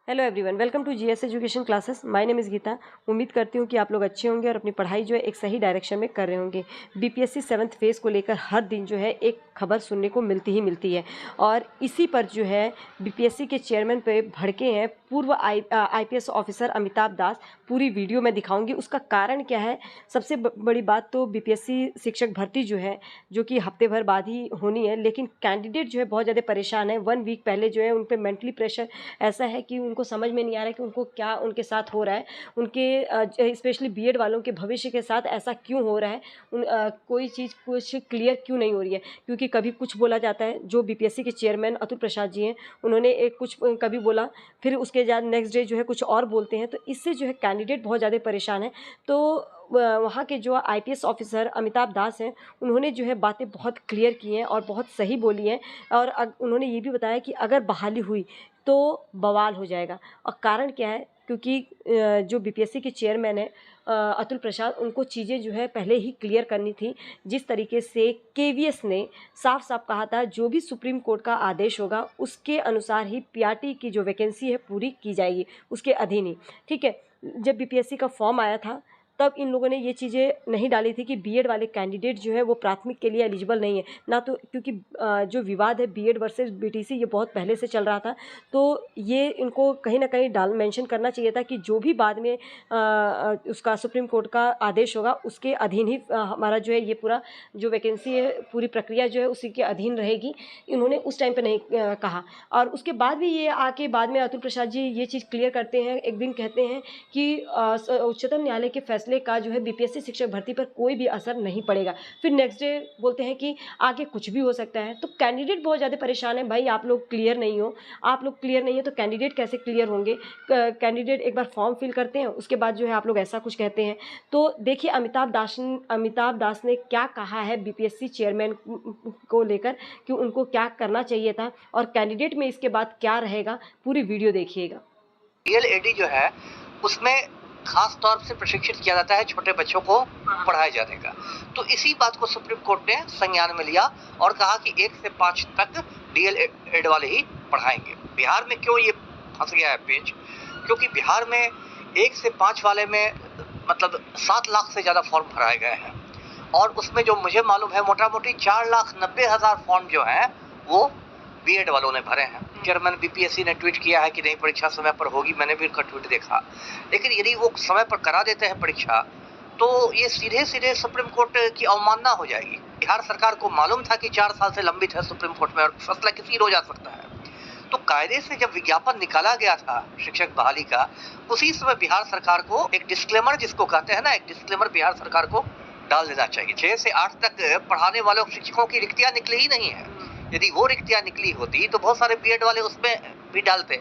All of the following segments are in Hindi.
Hello everyone, welcome to GS education classes. My name is Geeta. उम्मीद करती हूँ कि आप लोग अच्छे होंगे और अपनी पढ़ाई जो है एक सही डायरेक्शन में कर रहे होंगे। बीपीएससी 7th फेज़ को लेकर हर दिन जो है एक खबर सुनने को मिलती ही मिलती है और इसी पर जो है बीपीएससी के चेयरमैन पे भड़के हैं पूर्व आईपीएस ऑफिसर अमिताभ दास। पूरी वीडियो में दिखाऊंगी उसका कारण क्या है। सबसे बड़ी बात तो बीपीएससी शिक्षक भर्ती जो है जो कि हफ्ते भर बाद ही होनी है, लेकिन कैंडिडेट जो है बहुत ज़्यादा परेशान है। 1 वीक पहले जो है उन पर मेंटली प्रेशर ऐसा है कि उनको समझ में नहीं आ रहा है कि उनको क्या उनके साथ हो रहा है। उनके स्पेशली बीएड वालों के भविष्य के साथ ऐसा क्यों हो रहा है। कोई चीज़ कुछ क्लियर क्यों नहीं हो रही है, क्योंकि कभी कुछ बोला जाता है। जो बीपीएससी के चेयरमैन अतुल प्रसाद जी हैं, उन्होंने एक कुछ कभी बोला, फिर उसके बाद नेक्स्ट डे जो है कुछ और बोलते हैं। तो इससे जो है कैंडिडेट बहुत ज़्यादा परेशान है। तो वहाँ के जो आईपीएस ऑफिसर अमिताभ दास हैं, उन्होंने जो है बातें बहुत क्लियर की हैं और बहुत सही बोली हैं। और उन्होंने ये भी बताया कि अगर बहाली हुई तो बवाल हो जाएगा। और कारण क्या है, क्योंकि जो बीपीएससी के चेयरमैन हैं अतुल प्रसाद, उनको चीज़ें जो है पहले ही क्लियर करनी थी। जिस तरीके से केवीएस ने साफ साफ कहा था, जो भी सुप्रीम कोर्ट का आदेश होगा उसके अनुसार ही पीआरटी की जो वैकेंसी है पूरी की जाएगी, उसके अधीन ही। ठीक है। जब बीपीएससी का फॉर्म आया था तब इन लोगों ने ये चीज़ें नहीं डाली थी कि बीएड वाले कैंडिडेट जो है वो प्राथमिक के लिए एलिजिबल नहीं है ना। तो क्योंकि जो विवाद है बीएड वर्सेस बीटीसी, ये बहुत पहले से चल रहा था। तो ये इनको कहीं ना कहीं मेंशन करना चाहिए था कि जो भी बाद में उसका सुप्रीम कोर्ट का आदेश होगा उसके अधीन ही हमारा जो है ये पूरा जो वैकेंसी है, पूरी प्रक्रिया जो है उसी के अधीन रहेगी। इन्होंने उस टाइम पे नहीं कहा। और उसके बाद भी ये आके बाद में अतुल प्रसाद जी ये चीज़ क्लियर करते हैं। एक दिन कहते हैं कि उच्चतम न्यायालय के फैसले का जो है बीपीएससी शिक्षक भर्ती पर कोई भी असर नहीं पड़ेगा। फिर नेक्स्ट डे बोलते हैं कि आगे कुछ भी हो सकता है। तो कैंडिडेट बहुत ज़्यादा परेशान है। भाई आप लोग क्लियर नहीं हो, आप लोग क्लियर नहीं हो तो कैंडिडेट कैसे क्लियर होंगे। कैंडिडेट एक बार फॉर्म फिल करते हैं, उसके बाद जो है आप लोग ऐसा कुछ कहते हैं। तो देखिए अमिताभ दास ने क्या कहा है बीपीएससी चेयरमैन को लेकर कि उनको क्या करना चाहिए था और कैंडिडेट में इसके बाद क्या रहेगा। पूरी वीडियो देखिएगा। डीएलएडी जो है उसमें खास तौर से प्रशिक्षित किया जाता है छोटे बच्चों को पढ़ाए जाने का। तो इसी बात को सुप्रीम कोर्ट ने संज्ञान में लिया और कहा कि 1 से 5 तक डीएलएड वाले ही पढ़ाएंगे। बिहार में क्यों ये फंस गया है पेच, क्योंकि बिहार में 1 से 5 वाले में मतलब 7 लाख से ज्यादा फॉर्म भराए गए हैं और उसमें जो मुझे मालूम है मोटा मोटी 4,90,000 फॉर्म जो है वो बीएड वालों ने भरे हैं। चेयरमैन बीपीएससी ने ट्वीट किया है कि नहीं परीक्षा समय पर होगी, मैंने भी उनका ट्वीट देखा। लेकिन यदि वो समय पर करा देते हैं परीक्षा तो ये सीधे सीधे सुप्रीम कोर्ट की अवमानना हो जाएगी। बिहार सरकार को मालूम था कि 4 साल से लंबित है सुप्रीम कोर्ट में और फैसला किसी रोज आ सकता है। तो कायदे से जब विज्ञापन निकाला गया था शिक्षक बहाली का, उसी समय बिहार सरकार को एक डिस्क्लेमर, जिसको कहते हैं ना, एक डिस्क्लेमर बिहार सरकार को डाल देना चाहिए। 6 से 8 तक पढ़ाने वालों शिक्षकों की रिक्तियां निकली ही नहीं है। यदि वो रिक्तियां निकली होती तो बहुत सारे बीएड वाले उसमें भी डालते,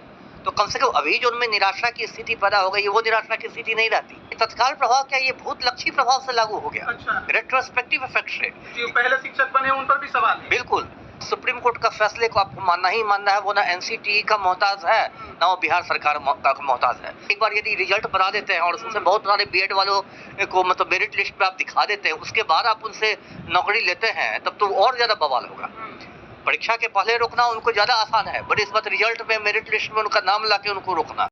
तो कम से कम अभी जो उनमें निराशा की स्थिति पैदा हो गई वो निराशा की स्थिति नहीं रहती। तत्काल प्रभाव क्या, ये भूतलक्षी प्रभाव से लागू हो गया। अच्छा। रेट्रोस्पेक्टिव इफेक्ट से। जो पहले शिक्षक बने उन पर भी सवाल है। बिल्कुल। सुप्रीम कोर्ट का फैसले को आपको मानना ही मानना है। वो ना एनसीटी का मोहताज है ना वो बिहार सरकार का मोहताज है। एक बार यदि रिजल्ट बना देते हैं और उसमें बहुत सारे बीएड वालों को मतलब मेरिट लिस्ट में आप दिखा देते हैं, उसके बाद आप उनसे नौकरी लेते हैं, तब तो और ज्यादा बवाल होगा। परीक्षा के पहले रोकना उनको ज्यादा आसान है, बट इस बात रिजल्ट में मेरिट लिस्ट में उनका नाम लाके उनको रोकना